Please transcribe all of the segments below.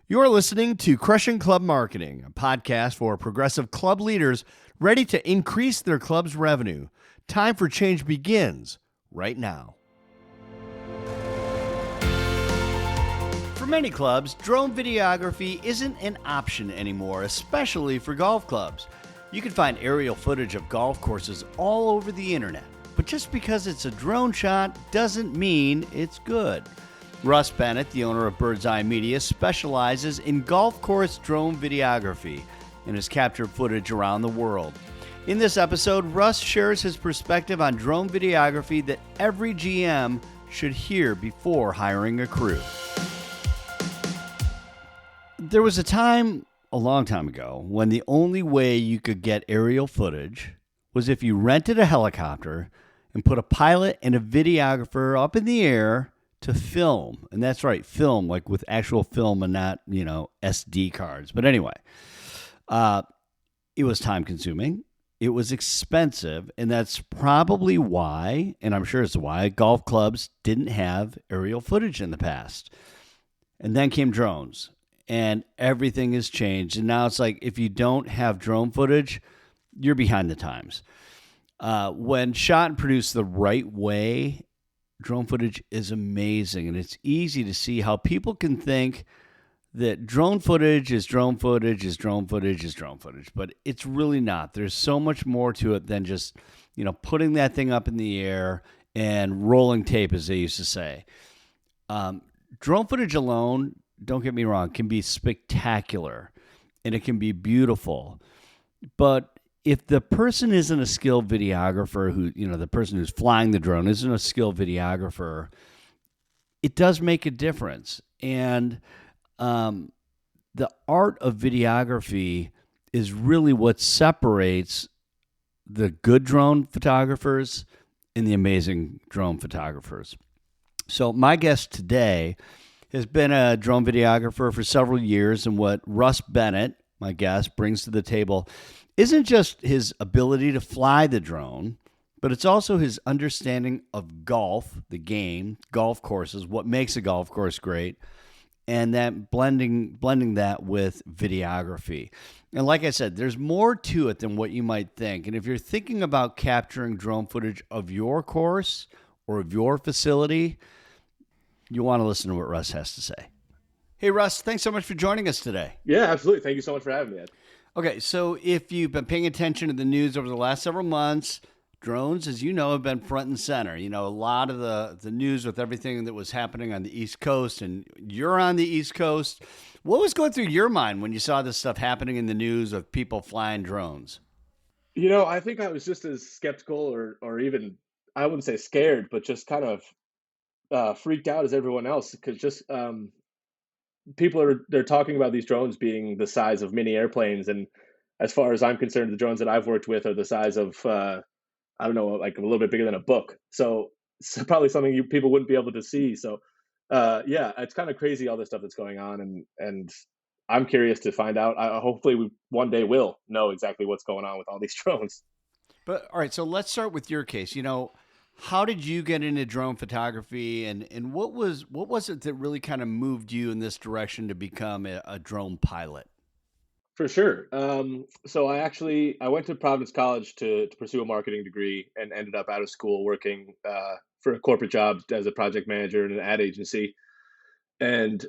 You're listening to Crushing Club Marketing, a podcast for progressive club leaders ready to increase their club's revenue. Time for change begins right now. For many clubs, drone videography isn't an option anymore, especially for golf clubs. You can find aerial footage of golf courses all over the internet, but just because it's a drone shot doesn't mean it's good. Russ Bennett, the owner of Bird's Eye Media, specializes in golf course drone videography and has captured footage around the world. In this episode, Russ shares his perspective on drone videography that every GM should hear before hiring a crew. There was a time, a long time ago, when the only way you could get aerial footage was if you rented a helicopter and put a pilot and a videographer up in the air to film. And that's right, film, like with actual film and not, SD cards. But anyway, it was time consuming. It was expensive. And that's probably why, and I'm sure it's why, golf clubs didn't have aerial footage in the past. And then came drones and everything has changed. And now it's like, if you don't have drone footage, you're behind the times. When shot and produced the right way, drone footage is amazing, and it's easy to see how people can think that drone footage is drone footage is drone footage is drone footage, but it's really not. There's so much more to it than just, putting that thing up in the air and rolling tape, as they used to say. Drone footage alone, don't get me wrong, can be spectacular, and it can be beautiful, but if the person isn't a skilled videographer, the person who's flying the drone isn't a skilled videographer, it does make a difference. And the art of videography is really what separates the good drone photographers and the amazing drone photographers. So my guest today has been a drone videographer for several years, and what Russ Bennett, my guest, brings to the table isn't just his ability to fly the drone, but it's also his understanding of golf, the game, golf courses, what makes a golf course great, and that blending that with videography. And like I said, there's more to it than what you might think. And if you're thinking about capturing drone footage of your course or of your facility, you want to listen to what Russ has to say. Hey, Russ, thanks so much for joining us today. Yeah, absolutely. Thank you so much for having me, Ed. Okay, so if you've been paying attention to the news over the last several months, drones, as you know, have been front and center. A lot of the news with everything that was happening on the East Coast, and you're on the East Coast. What was going through your mind when you saw this stuff happening in the news of people flying drones? I think I was just as skeptical or even, I wouldn't say scared, but just kind of freaked out as everyone else, because just they're talking about these drones being the size of mini airplanes, and as far as I'm concerned, the drones that I've worked with are the size of I don't know, like a little bit bigger than a book. So it's probably something people wouldn't be able to see. So yeah, it's kind of crazy, all this stuff that's going on, and I'm curious to find out. Hopefully we one day will know exactly what's going on with all these drones. But all right, so let's start with your case. How did you get into drone photography, and what was it that really kind of moved you in this direction to become a drone pilot? For sure. So I went to Providence College to pursue a marketing degree, and ended up out of school working for a corporate job as a project manager in an ad agency, and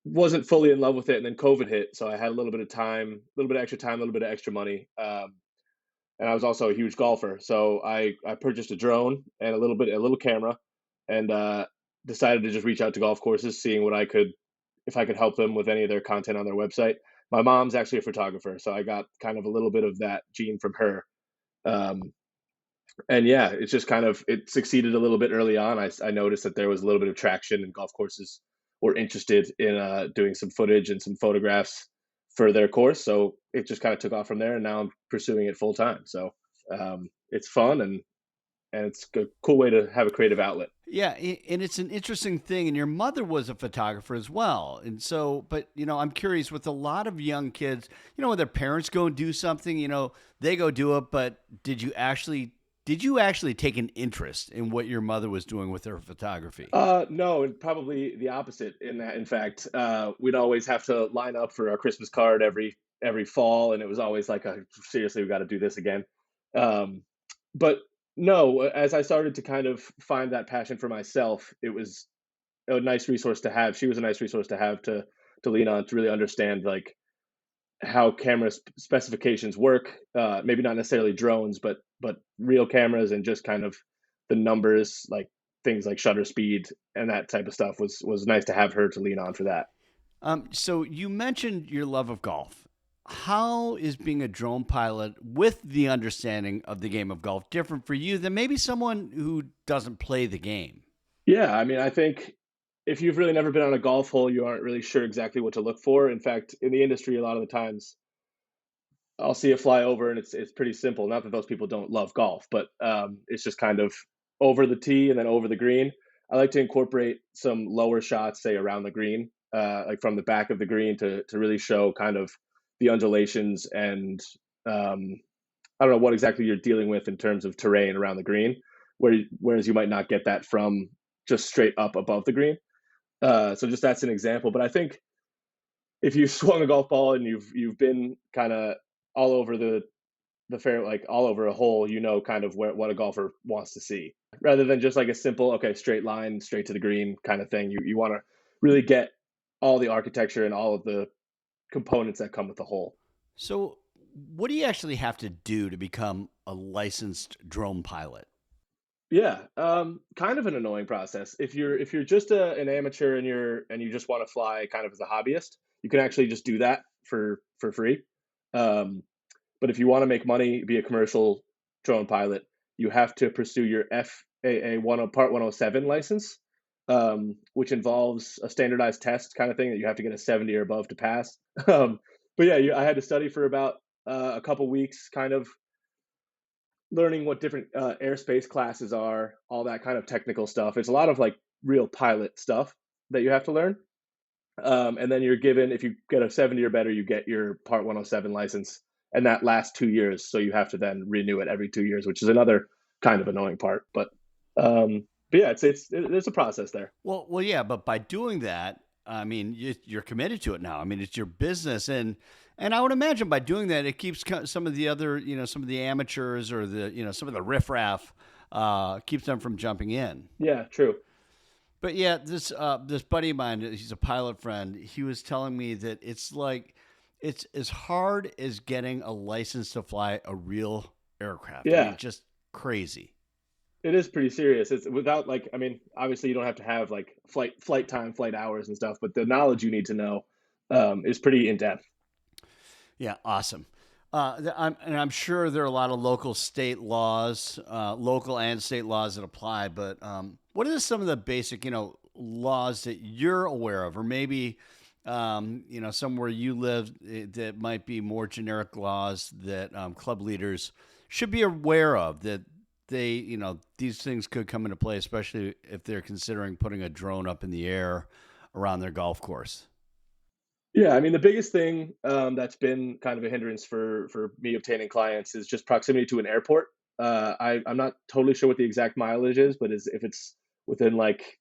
wasn't fully in love with it. And then COVID hit, so I had a little bit of time, a little bit of extra time, a little bit of extra money. And I was also a huge golfer, so I purchased a drone and a little camera, and decided to just reach out to golf courses, seeing if I could help them with any of their content on their website. My mom's actually a photographer, so I got kind of a little bit of that gene from her. And yeah, it's just it succeeded a little bit early on. I noticed that there was a little bit of traction, and golf courses were interested in doing some footage and some photographs for their course. So it just kind of took off from there, and now I'm pursuing it full time. So it's fun, and it's a cool way to have a creative outlet. Yeah, and it's an interesting thing. And your mother was a photographer as well. And so, but, I'm curious, with a lot of young kids, when their parents go and do something, they go do it. But did you actually Did you actually take an interest in what your mother was doing with her photography? No, and probably the opposite in that. In fact, we'd always have to line up for our Christmas card every fall, and it was always like, seriously, we got to do this again. Um, but no, as I started to kind of find that passion for myself, it was a nice resource to have. She was a nice resource to have to lean on to really understand like how camera specifications work. Maybe not necessarily drones, but real cameras and just kind of the numbers, like things like shutter speed and that type of stuff was nice to have her to lean on for that. So you mentioned your love of golf. How is being a drone pilot with the understanding of the game of golf different for you than maybe someone who doesn't play the game? Yeah, I mean, I think if you've really never been on a golf hole, you aren't really sure exactly what to look for. In fact, in the industry, a lot of the times I'll see it fly over, and it's pretty simple. Not that those people don't love golf, but it's just kind of over the tee and then over the green. I like to incorporate some lower shots, say around the green, like from the back of the green, to really show kind of the undulations and um, I don't know what exactly you're dealing with in terms of terrain around the green, whereas you might not get that from just straight up above the green. So just that's an example. But I think if you've swung a golf ball and you've been kind of all over the fair, like all over a hole, you know kind of what a golfer wants to see, rather than just like a simple okay straight line straight to the green kind of thing. You want to really get all the architecture and all of the components that come with the hole. So, what do you actually have to do to become a licensed drone pilot? Yeah, kind of an annoying process. If you're just an amateur and you just want to fly kind of as a hobbyist, you can actually just do that for free. Um, But if you want to make money, be a commercial drone pilot, you have to pursue your FAA Part 107 license, which involves a standardized test kind of thing that you have to get a 70 or above to pass. But yeah, I had to study for about a couple weeks, kind of learning what different airspace classes are, all that kind of technical stuff. It's a lot of like real pilot stuff that you have to learn. And then you're given, if you get a 70 or better, you get your Part 107 license, and that lasts 2 years. So you have to then renew it every 2 years, which is another kind of annoying part. But yeah, there's a process there. Yeah, but by doing that, I mean, you're committed to it now. I mean, it's your business, and I would imagine by doing that, it keeps some of the other, some of the amateurs or some of the riffraff, keeps them from jumping in. Yeah, true. But yeah, this buddy of mine, he's a pilot friend. He was telling me that it's as hard as getting a license to fly a real aircraft. I mean, Yeah, just crazy. it is pretty serious. It's without like, I mean, obviously you don't have to have like flight time, flight hours and stuff, but the knowledge you need to know is pretty in depth. Yeah, awesome. I'm sure there are a lot of local and state laws that apply. But what are some of the basic, laws that you're aware of, or maybe, somewhere you live that might be more generic laws that club leaders should be aware of that these things could come into play, especially if they're considering putting a drone up in the air around their golf course. Yeah, I mean, the biggest thing that's been kind of a hindrance for me obtaining clients is just proximity to an airport. I'm not totally sure what the exact mileage is, but if it's within like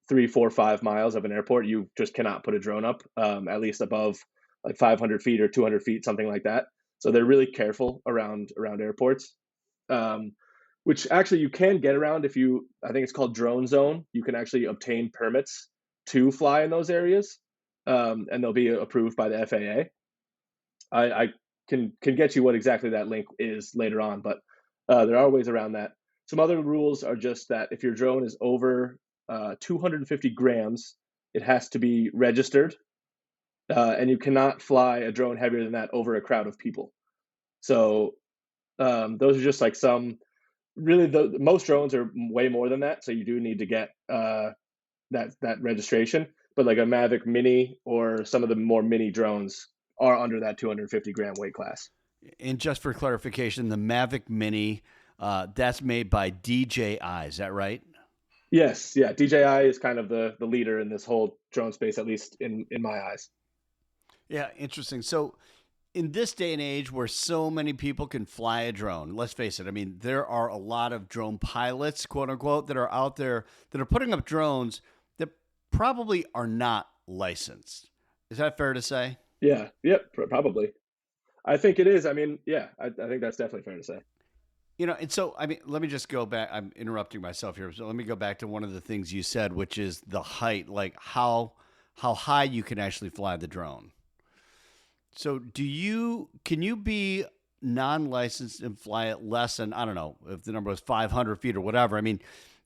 3, 4, 5 miles of an airport, you just cannot put a drone up, at least above like 500 feet or 200 feet, something like that. So they're really careful around airports, um, which actually you can get around if you. I think it's called Drone Zone. You can actually obtain permits to fly in those areas, and they'll be approved by the FAA. I can get you what exactly that link is later on, but there are ways around that. Some other rules are just that if your drone is over 250 grams, it has to be registered, and you cannot fly a drone heavier than that over a crowd of people. So those are just like some. Really, the most drones are way more than that, so you do need to get that registration. But like a Mavic Mini or some of the more mini drones are under that 250-gram weight class. And just for clarification, the Mavic Mini, that's made by DJI. Is that right? Yes, yeah. DJI is kind of the leader in this whole drone space, at least in my eyes. Yeah, interesting. So in this day and age where so many people can fly a drone, let's face it. I mean, there are a lot of drone pilots, quote unquote, that are out there that are putting up drones that probably are not licensed. Is that fair to say? Yeah, yep, probably. I think it is. I mean, yeah, I think that's definitely fair to say. And so, I mean, let me just go back. I'm interrupting myself here. So let me go back to one of the things you said, which is the height, like how high you can actually fly the drone. So can you be non-licensed and fly at less than, I don't know, if the number was 500 feet or whatever. I mean,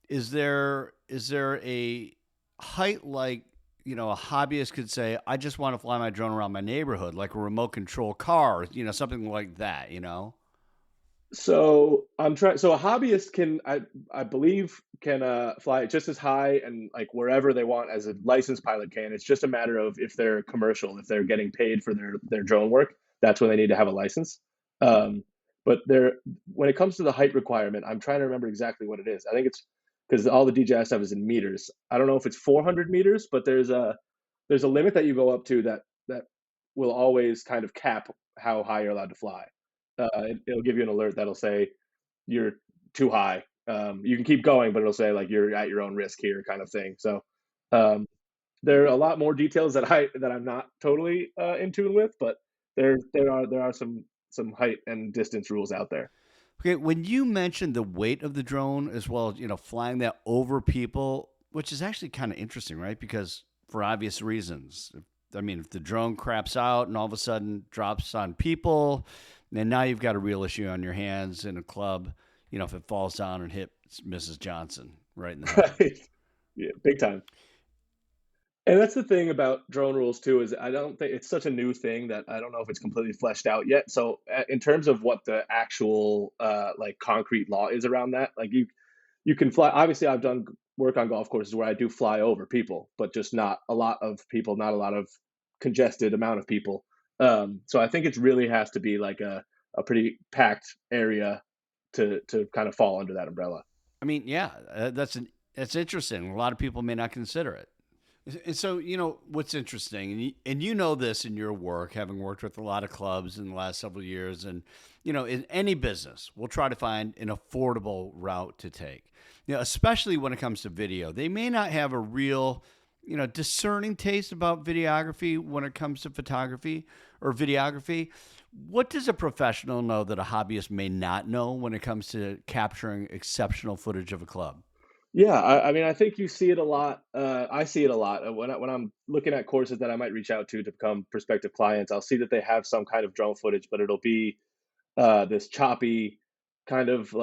is there a height like, a hobbyist could say, I just want to fly my drone around my neighborhood, like a remote control car, something like that? So I'm trying. So a hobbyist can, I believe, can fly just as high and like wherever they want as a licensed pilot can. It's just a matter of if they're commercial, if they're getting paid for their drone work, that's when they need to have a license. Um, but when it comes to the height requirement, I'm trying to remember exactly what it is. I think it's because all the DJI stuff is in meters. I don't know if it's 400 meters, but there's a limit that you go up to that will always kind of cap how high you're allowed to fly. It'll give you an alert that'll say you're too high. You can keep going, but it'll say like you're at your own risk here, kind of thing. So um, there are a lot more details that I'm not totally in tune with, but there are some height and distance rules out there. Okay, when you mentioned the weight of the drone as well as, flying that over people, which is actually kind of interesting, right? Because for obvious reasons. I mean, if the drone craps out and all of a sudden drops on people, then now you've got a real issue on your hands in a club, if it falls down and hits Mrs. Johnson right in the head. Right? Yeah, big time. And that's the thing about drone rules too, is I don't think it's such a new thing that I don't know if it's completely fleshed out yet. So in terms of what the actual like concrete law is around that, like you can fly. Obviously, I've done work on golf courses where I do fly over people, but just not a lot of people, not a lot of congested amount of people. So I think it really has to be like a pretty packed area to kind of fall under that umbrella. I mean, yeah, that's interesting. A lot of people may not consider it. And so, what's interesting, and you know this in your work, having worked with a lot of clubs in the last several years, and in any business, we'll try to find an affordable route to take. Especially when it comes to video, they may not have a real, discerning taste about videography when it comes to photography or videography. What does a professional know that a hobbyist may not know when it comes to capturing exceptional footage of a club? Yeah, I mean, I think you see it a lot. I see it a lot when I'm looking at courses that I might reach out to become prospective clients. I'll see that they have some kind of drone footage, but it'll be this choppy kind of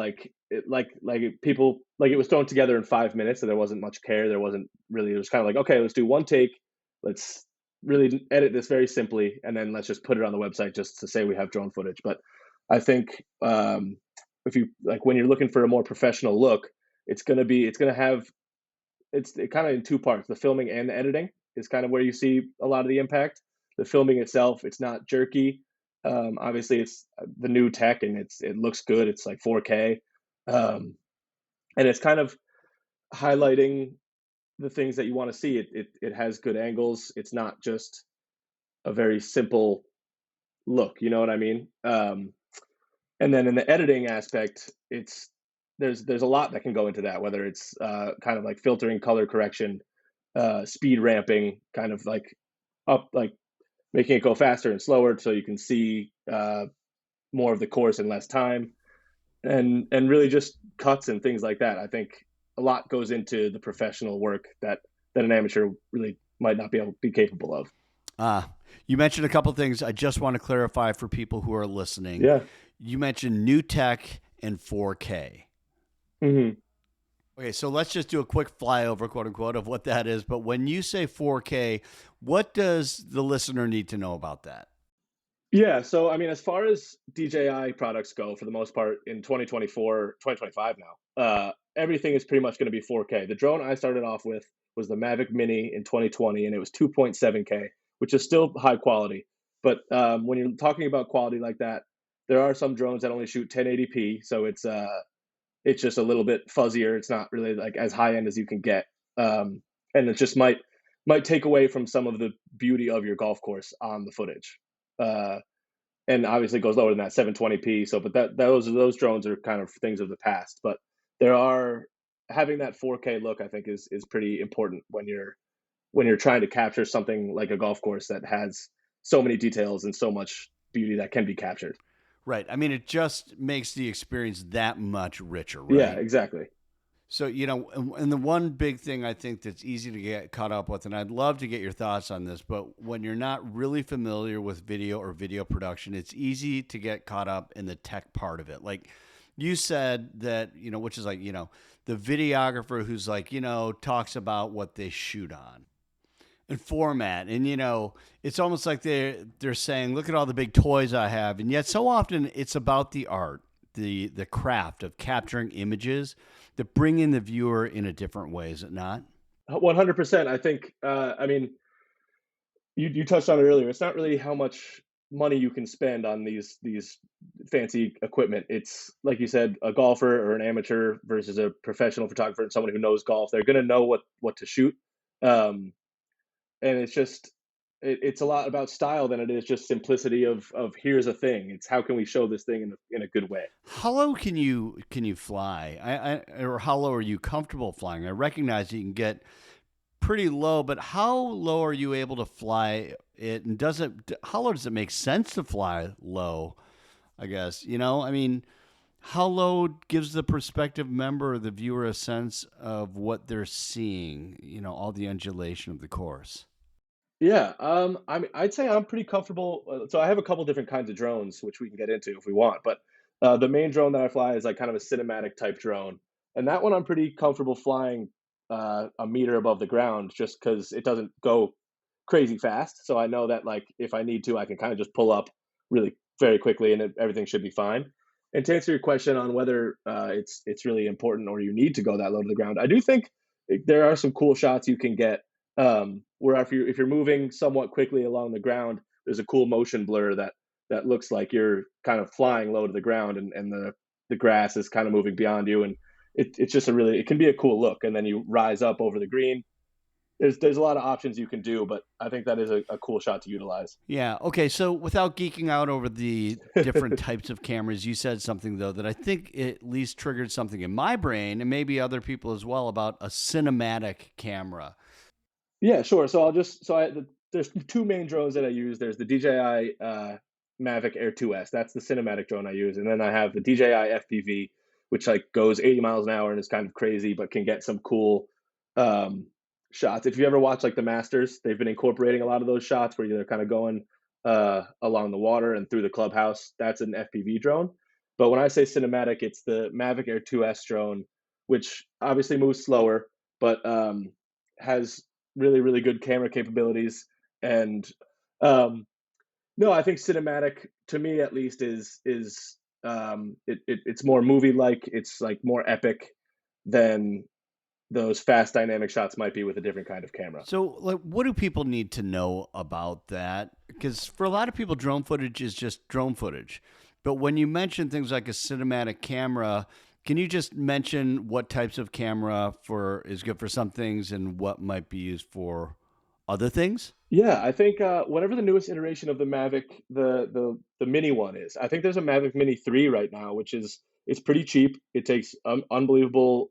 people like it was thrown together in 5 minutes, so there wasn't much care. There wasn't really. It was kind of like, okay, let's do one take. Let's really edit this very simply, and then let's just put it on the website just to say we have drone footage. But I think if you like when you're looking for a more professional look, it's gonna have it's kind of in two parts. The filming and the editing is kind of where you see a lot of the impact. The filming itself, it's not jerky. Obviously, it's the new tech and it looks good. It's like 4K, um, and it's kind of highlighting the things that you want to see. It has good angles. It's not just a very simple look. You know what I mean? And then in the editing aspect, there's a lot that can go into that. Whether it's kind of like filtering, color correction, speed ramping, kind of like up like making it go faster and slower so you can see more of the course in less time, and really just cuts and things like that. I think a lot goes into the professional work that an amateur really might not be able to be capable of. Uh, you mentioned a couple of things I just want to clarify for people who are listening. Yeah. You mentioned new tech and 4K. Hmm. Okay, so let's just do a quick flyover, quote unquote, of what that is. But when you say 4K, what does the listener need to know about that? Yeah, so I mean, as far as DJI products go, for the most part, in 2024, 2025 now, everything is pretty much going to be 4K. The drone I started off with was the Mavic Mini in 2020, and it was 2.7K, which is still high quality. But when you're talking about quality like that, there are some drones that only shoot 1080p, so it's just a little bit fuzzier. It's not really like as high end as you can get, and it just might take away from some of the beauty of your golf course on the footage. Uh, and obviously goes lower than that 720p. So, but those drones are kind of things of the past. But there are having that 4K look, I think, is pretty important when you're trying to capture something like a golf course that has so many details and so much beauty that can be captured. Right. I mean, it just makes the experience that much richer, Yeah, right? exactly. So, and the one big thing I think that's easy to get caught up with, and I'd love to get your thoughts on this, but when you're not really familiar with video or video production, it's easy to get caught up in the tech part of it. Like you said that, which is like, the videographer who's like, talks about what they shoot on and format. And, it's almost like they're saying, look at all the big toys I have. And yet so often it's about the art, the craft of capturing images that bring in the viewer in a different way, is it not? 100%. I think. I mean, you touched on it earlier. It's not really how much money you can spend on these fancy equipment. It's like you said, a golfer or an amateur versus a professional photographer and someone who knows golf. They're going to know what to shoot, um, and it's a lot about style than it is just simplicity of here's a thing. It's how can we show this thing in a good way. How low can you fly? Or how low are you comfortable flying? I recognize you can get pretty low, but how low are you able to fly it? And how low does it make sense to fly low? I guess, I mean, how low gives the prospective member or the viewer a sense of what they're seeing, all the undulation of the course? Yeah, I mean, I'd say I'm pretty comfortable. So I have a couple different kinds of drones, which we can get into if we want. But the main drone that I fly is like kind of a cinematic type drone, and that one I'm pretty comfortable flying a meter above the ground, just because it doesn't go crazy fast. So I know that like if I need to, I can kind of just pull up really very quickly, and everything should be fine. And to answer your question on whether it's really important or you need to go that low to the ground, I do think there are some cool shots you can get where if you're moving somewhat quickly along the ground, there's a cool motion blur that looks like you're kind of flying low to the ground, and the grass is kind of moving beyond you, and it's just it can be a cool look. And then you rise up over the green. There's a lot of options you can do, but I think that is a cool shot to utilize. Yeah. Okay. So without geeking out over the different types of cameras, you said something though that I think at least triggered something in my brain and maybe other people as well about a cinematic camera. Yeah, sure. So I'll just so I there's two main drones that I use. There's the DJI Mavic Air 2S. That's the cinematic drone I use, and then I have the DJI FPV, which like goes 80 miles an hour and is kind of crazy, but can get some cool um, shots. If you ever watch like the Masters, they've been incorporating a lot of those shots where they're kind of going along the water and through the clubhouse. That's an FPV drone. But when I say cinematic, it's the Mavic Air 2S drone, which obviously moves slower, but has really good camera capabilities. And no, I think cinematic to me at least it's more movie like. It's like more epic than those fast dynamic shots might be with a different kind of camera. So, like, what do people need to know about that? Because for a lot of people, drone footage is just drone footage. But when you mention things like a cinematic camera, can you just mention what types of camera for is good for some things and what might be used for other things? Yeah, I think whatever the newest iteration of the Mavic, the Mini one is. I think there's a Mavic Mini 3 right now, which is it's pretty cheap. It takes unbelievable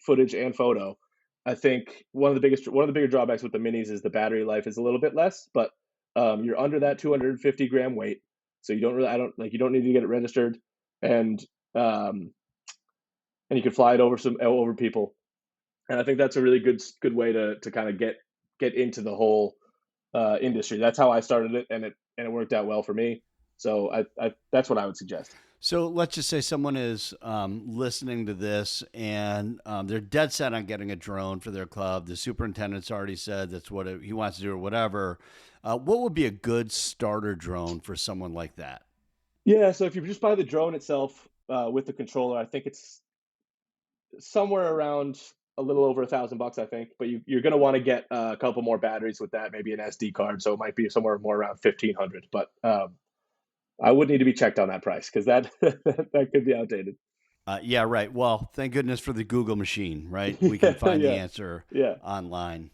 footage and photo. I think one of the bigger drawbacks with the minis is the battery life is a little bit less, but you're under that 250-gram weight, so you don't really I don't like you don't need to get it registered, and um, and you can fly it over people. And I think that's a really good way to kind of get into the whole industry. That's how I started it, and it worked out well for me. So I that's what I would suggest. So let's just say someone is listening to this and they're dead set on getting a drone for their club. The superintendent's already said that's what he wants to do or whatever. What would be a good starter drone for someone like that? Yeah, so if you just buy the drone itself with the controller, I think it's somewhere around a little over $1,000, I think. But you're going to want to get a couple more batteries with that, maybe an SD card. So it might be somewhere more around 1,500. But I would need to be checked on that price because that that could be outdated. Yeah, right. Well, thank goodness for the Google machine, right? We can find the Yeah, answer yeah. online.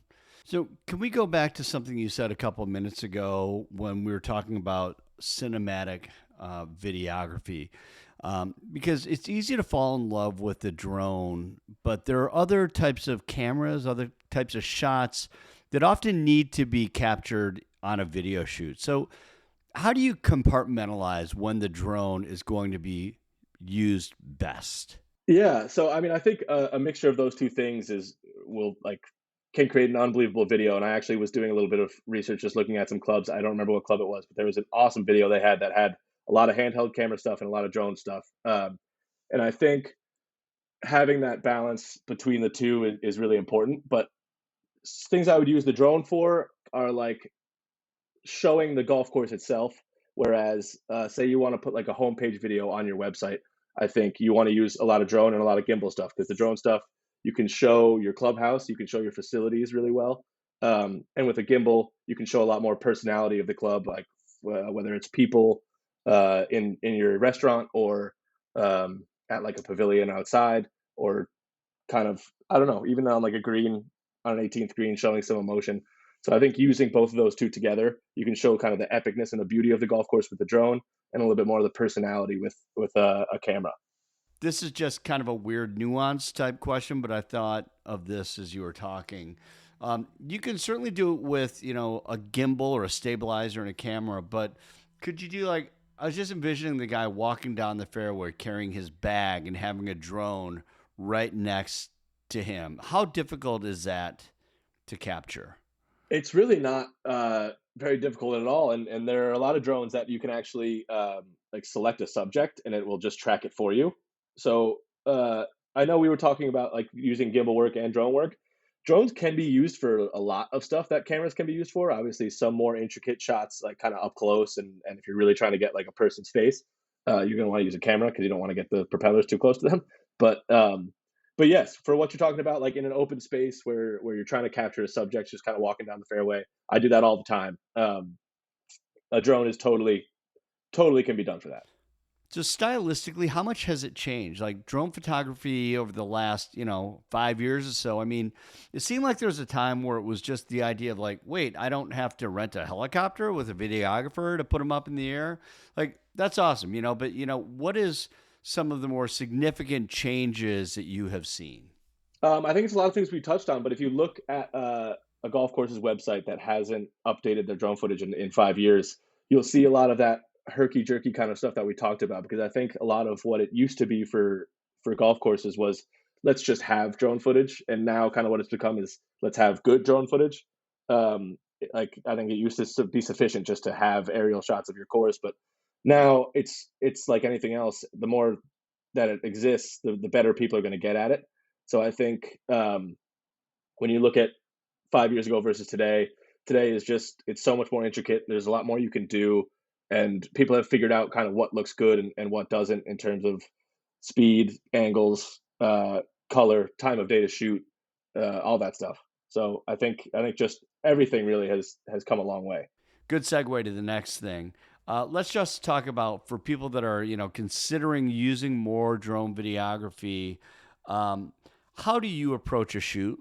So, can we go back to something you said a couple of minutes ago when we were talking about cinematic videography because it's easy to fall in love with the drone, but there are other types of cameras, other types of shots that often need to be captured on a video shoot. So, how do you compartmentalize when the drone is going to be used best? Yeah, so I mean, I think a mixture of those two things is will like can create an unbelievable video. And I actually was doing a little bit of research, just looking at some clubs. I don't remember what club it was, but there was an awesome video they had that had a lot of handheld camera stuff and a lot of drone stuff. And I think having that balance between the two is really important. But things I would use the drone for are like showing the golf course itself. Whereas, say you want to put like a homepage video on your website, I think you want to use a lot of drone and a lot of gimbal stuff because the drone stuff you can show your clubhouse, you can show your facilities really well, and with a gimbal you can show a lot more personality of the club, like whether it's people in your restaurant or at like a pavilion outside, or kind of, I don't know, even on like a green, on an 18th green, showing some emotion. So I think using both of those two together, you can show kind of the epicness and the beauty of the golf course with the drone, and a little bit more of the personality with a camera. This is just kind of a weird nuance type question, but I thought of this as you were talking. You can certainly do it with, a gimbal or a stabilizer and a camera, but could you do like, I was just envisioning the guy walking down the fairway carrying his bag and having a drone right next to him. How difficult is that to capture? It's really not very difficult at all, and there are a lot of drones that you can actually like select a subject and it will just track it for you. So I know we were talking about like using gimbal work and drone work. Drones can be used for a lot of stuff that cameras can be used for. Obviously, some more intricate shots, like kind of up close, and if you're really trying to get like a person's face, you're going to want to use a camera because you don't want to get the propellers too close to them. But but yes, for what you're talking about, like in an open space where you're trying to capture a subject just kind of walking down the fairway, I do that all the time. A drone is totally can be done for that. So stylistically, how much has it changed? Like drone photography over the last, 5 years or so. I mean, it seemed like there was a time where it was just the idea of like, wait, I don't have to rent a helicopter with a videographer to put them up in the air. Like that's awesome, but what is some of the more significant changes that you have seen? I think it's a lot of things we touched on, but if you look at a golf course's website that hasn't updated their drone footage in 5 years, you'll see a lot of that herky jerky kind of stuff that we talked about. Because I think a lot of what it used to be for golf courses was let's just have drone footage, and now kind of what it's become is let's have good drone footage. Like I think it used to be sufficient just to have aerial shots of your course, but now it's like anything else. The more that it exists, the better people are going to get at it. So I think when you look at 5 years ago versus today, today is just it's so much more intricate. There's a lot more you can do, and people have figured out kind of what looks good and what doesn't in terms of speed, angles, color, time of day to shoot, all that stuff. So I think just everything really has come a long way. Good segue to the next thing. Let's just talk about for people that are, considering using more drone videography. Um, how do you approach a shoot?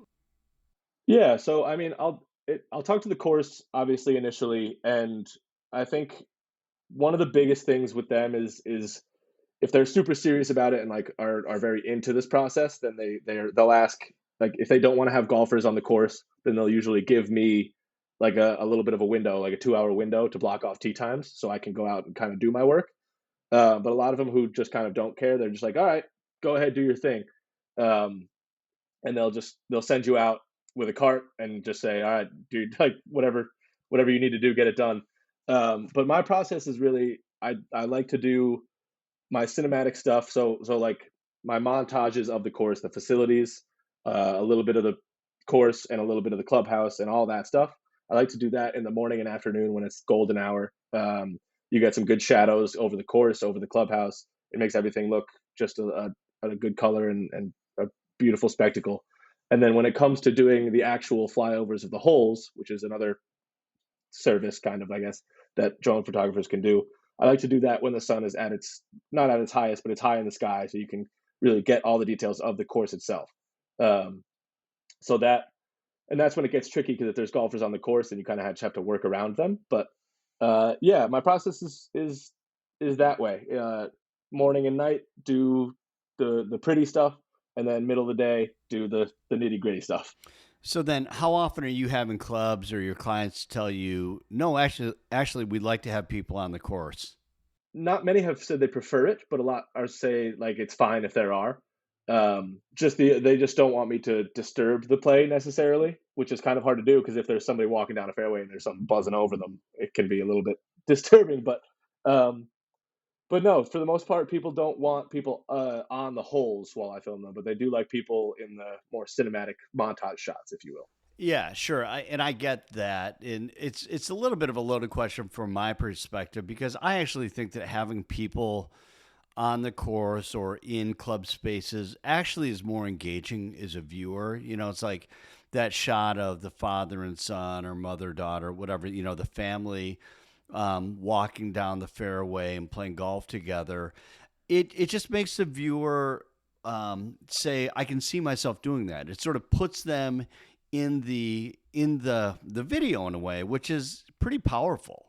Yeah, so I mean, I'll talk to the course obviously initially, and I think one of the biggest things with them is if they're super serious about it and like are very into this process, then they'll ask, like if they don't want to have golfers on the course, then they'll usually give me like a little bit of a window, like a 2 hour window to block off tee times so I can go out and kind of do my work. But a lot of them who just kind of don't care, they're just like, all right, go ahead, do your thing. Um, and they'll send you out with a cart and just say, all right, dude, like whatever you need to do, get it done. But my process is really I like to do my cinematic stuff. So like my montages of the course, the facilities, a little bit of the course and a little bit of the clubhouse and all that stuff. I like to do that in the morning and afternoon when it's golden hour. You get some good shadows over the course, over the clubhouse. It makes everything look just a good color and a beautiful spectacle. And then when it comes to doing the actual flyovers of the holes, which is another service kind of, I guess, that drone photographers can do, I like to do that when the sun is at its not at its highest, but it's high in the sky, so you can really get all the details of the course itself. Um, so that's when it gets tricky because if there's golfers on the course, then you kind of have to work around them. But Yeah, my process is that way. Morning and night, do the pretty stuff, and then middle of the day, do the nitty gritty stuff. So then, how often are you having clubs or your clients tell you, no, actually, we'd like to have people on the course? Not many have said they prefer it, but a lot are say like it's fine if there are. Just they just don't want me to disturb the play necessarily, which is kind of hard to do because if there's somebody walking down a fairway and there's something buzzing over them, it can be a little bit disturbing. Um, but no, for the most part, people don't want people on the holes while I film them, but they do like people in the more cinematic montage shots, if you will. Yeah, sure. I get that. And it's a little bit of a loaded question from my perspective because I actually think that having people on the course or in club spaces actually is more engaging as a viewer. It's like that shot of the father and son or mother, daughter, whatever, the family walking down the fairway and playing golf together. It just makes the viewer say, I can see myself doing that. It sort of puts them in the video in a way, which is pretty powerful.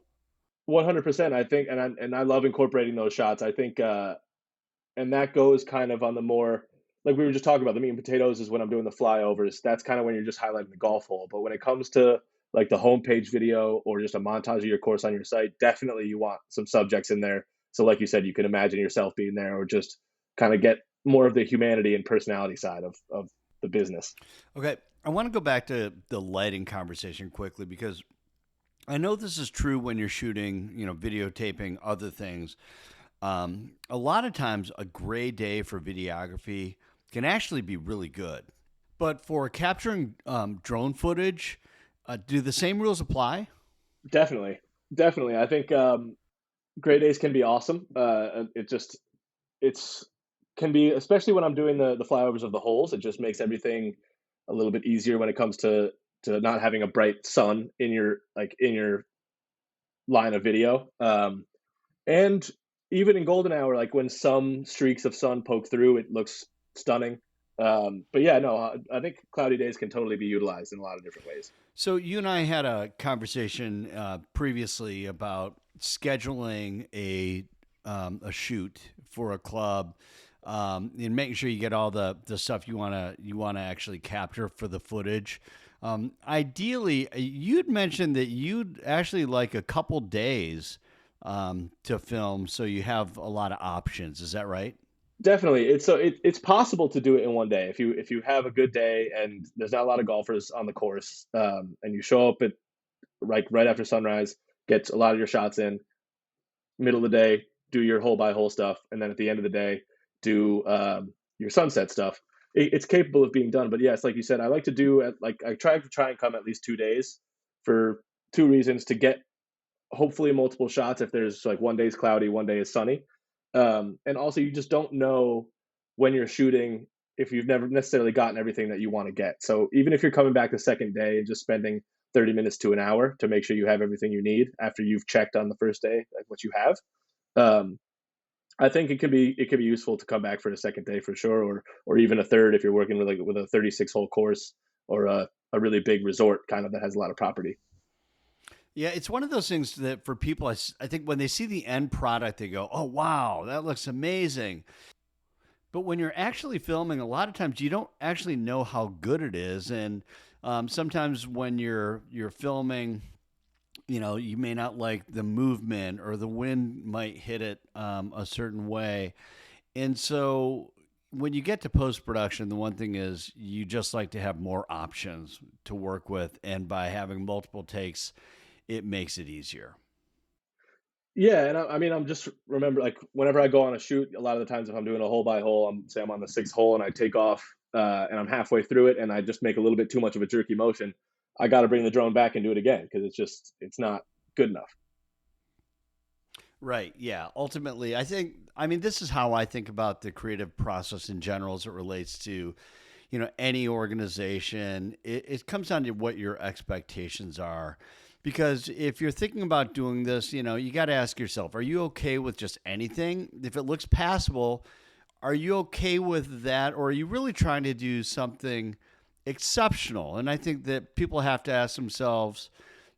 100%. I think, and I love incorporating those shots. I think, and that goes kind of on the more like we were just talking about the meat and potatoes is when I'm doing the flyovers. That's kind of when you're just highlighting the golf hole. But when it comes to like the homepage video or just a montage of your course on your site, definitely you want some subjects in there. So, like you said, you can imagine yourself being there, or just kind of get more of the humanity and personality side of the business. Okay, I want to go back to the lighting conversation quickly because I know this is true when you're shooting, videotaping other things. A lot of times, a gray day for videography can actually be really good. But for capturing drone footage, do the same rules apply? Definitely, definitely. I think gray days can be awesome. It just it's can be, especially when I'm doing the flyovers of the holes. It just makes everything a little bit easier when it comes to not having a bright sun in your line of video. And even in golden hour, like when some streaks of sun poke through, it looks stunning. But yeah, no, I think cloudy days can totally be utilized in a lot of different ways. So you and I had a conversation previously about scheduling a shoot for a club, and making sure you get all the stuff you wanna actually capture for the footage. Ideally, you'd mentioned that you'd actually like a couple days to film, so you have a lot of options. Is that right? Definitely, it's possible to do it in one day if you have a good day and there's not a lot of golfers on the course, and you show up at like right after sunrise, get a lot of your shots in. Middle of the day, do your hole by hole stuff, and then at the end of the day, do your sunset stuff. It's capable of being done, but yes, like you said, I like to do at like I try and come at least 2 days for two reasons: to get hopefully multiple shots if there's like one day is cloudy, one day is sunny, and also you just don't know when you're shooting if you've never necessarily gotten everything that you want to get. So even if you're coming back the second day and just spending 30 minutes to an hour to make sure you have everything you need after you've checked on the first day like what you have, um, I think it could be useful to come back for a second day for sure, or even a third if you're working with a 36 hole course or a really big resort kind of that has a lot of property. Yeah, it's one of those things that for people, I think when they see the end product, they go, "Oh wow, that looks amazing." But when you're actually filming, a lot of times you don't actually know how good it is, and sometimes when you're filming, you may not like the movement or the wind might hit it a certain way, and so when you get to post production, the one thing is you just like to have more options to work with, and by having multiple takes, it makes it easier. Yeah, and I mean, I'm just remember like whenever I go on a shoot, a lot of the times if I'm doing a hole by hole, I'm on the sixth hole and I take off, and I'm halfway through it and I just make a little bit too much of a jerky motion. I got to bring the drone back and do it again because it's not good enough. Right. Yeah. Ultimately, I mean, this is how I think about the creative process in general as it relates to, any organization. It comes down to what your expectations are. Because if you're thinking about doing this, you got to ask yourself, are you okay with just anything? If it looks passable, are you okay with that? Or are you really trying to do something exceptional? And I think that people have to ask themselves,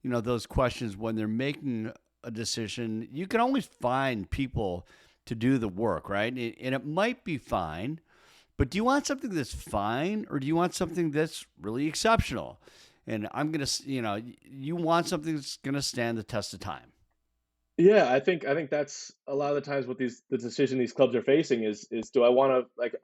those questions when they're making a decision, you can always find people to do the work, right? And it might be fine, but do you want something that's fine or do you want something that's really exceptional? And I'm going to, you want something that's going to stand the test of time. Yeah, I think that's a lot of the times what the decision these clubs are facing is do I want to like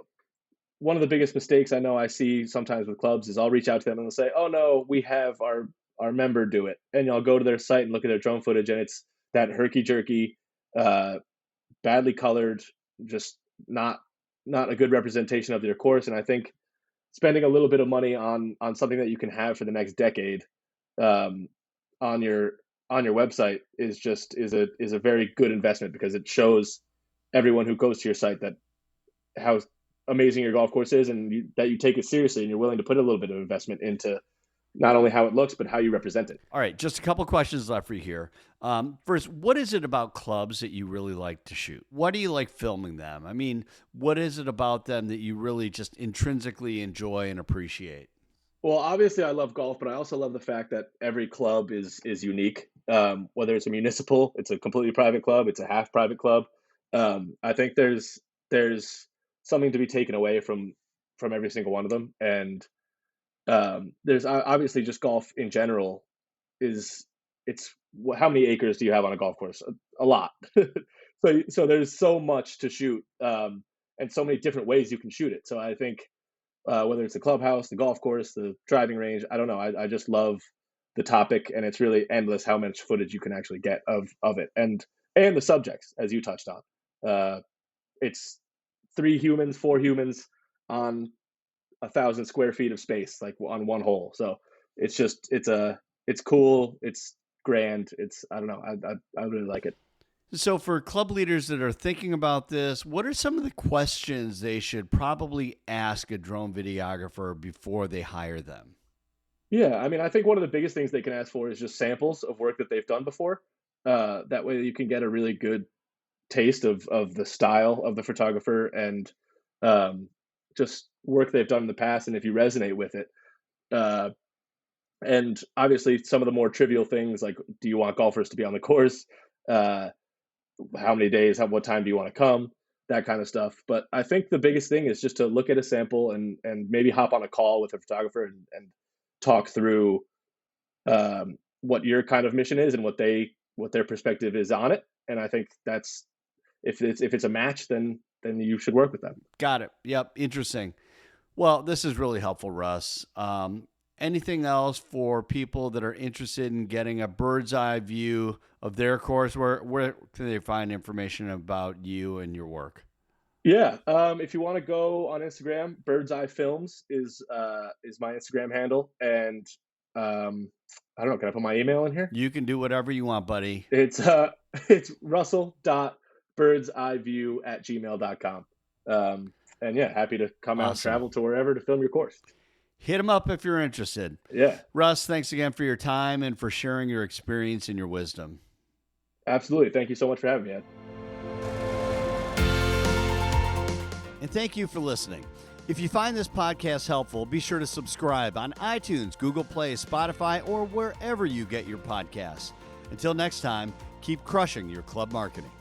one of the biggest mistakes I know I see sometimes with clubs is I'll reach out to them and they'll say, "Oh no, we have our member do it," and I'll go to their site and look at their drone footage, and it's that herky jerky, uh, badly colored, just not not a good representation of their course. And I think spending a little bit of money on something that you can have for the next decade um, on your website is a very good investment because it shows everyone who goes to your site that how amazing your golf course is and that you take it seriously and you're willing to put a little bit of investment into not only how it looks but how you represent it. All right, just a couple questions left for you here. First, what is it about clubs that you really like to shoot? What do you like filming them? I mean, what is it about them that you really just intrinsically enjoy and appreciate? Well, obviously, I love golf, but I also love the fact that every club is unique. Whether it's a municipal, it's a completely private club, it's a half private club. I think there's something to be taken away from every single one of them, and there's obviously just golf in general is it's how many acres do you have on a golf course? A lot. So there's so much to shoot, and so many different ways you can shoot it. So I think whether it's the clubhouse, the golf course, the driving range. I don't know. I just love the topic, and it's really endless how much footage you can actually get of it, and the subjects as you touched on. It's 3 humans, 4 humans on 1,000 square feet of space, like on one hole. So it's cool. It's grand. It's I don't know. I really like it. So, for club leaders that are thinking about this, what are some of the questions they should probably ask a drone videographer before they hire them? Yeah, I mean, I think one of the biggest things they can ask for is just samples of work that they've done before. That way, you can get a really good taste of the style of the photographer and um, just work they've done in the past, and if you resonate with it. Uh, and obviously, some of the more trivial things like, do you want golfers to be on the course? Uh, how many days? What time do you want to come? That kind of stuff. But I think the biggest thing is just to look at a sample and maybe hop on a call with a photographer and talk through what your kind of mission is and what their perspective is on it. And I think that's if it's a match, then you should work with them. Got it. Yep. Interesting. Well, this is really helpful, Russ. Anything else for people that are interested in getting a bird's eye view of their course? Where can they find information about you and your work? Yeah, if you want to go on Instagram, Bird's Eye Films is my Instagram handle, and I don't know. Can I put my email in here? You can do whatever you want, buddy. It's russell.birdseyeView@gmail.com. And yeah, happy to come out and Awesome. travel to wherever to film your course. Hit them up if you're interested. Yeah, Russ, thanks again for your time and for sharing your experience and your wisdom. absolutely. Thank you so much for having me, Ed. And thank you for listening. If you find this podcast helpful, be sure to subscribe on iTunes, Google Play, Spotify, or wherever you get your podcasts. Until next time, keep crushing your club marketing.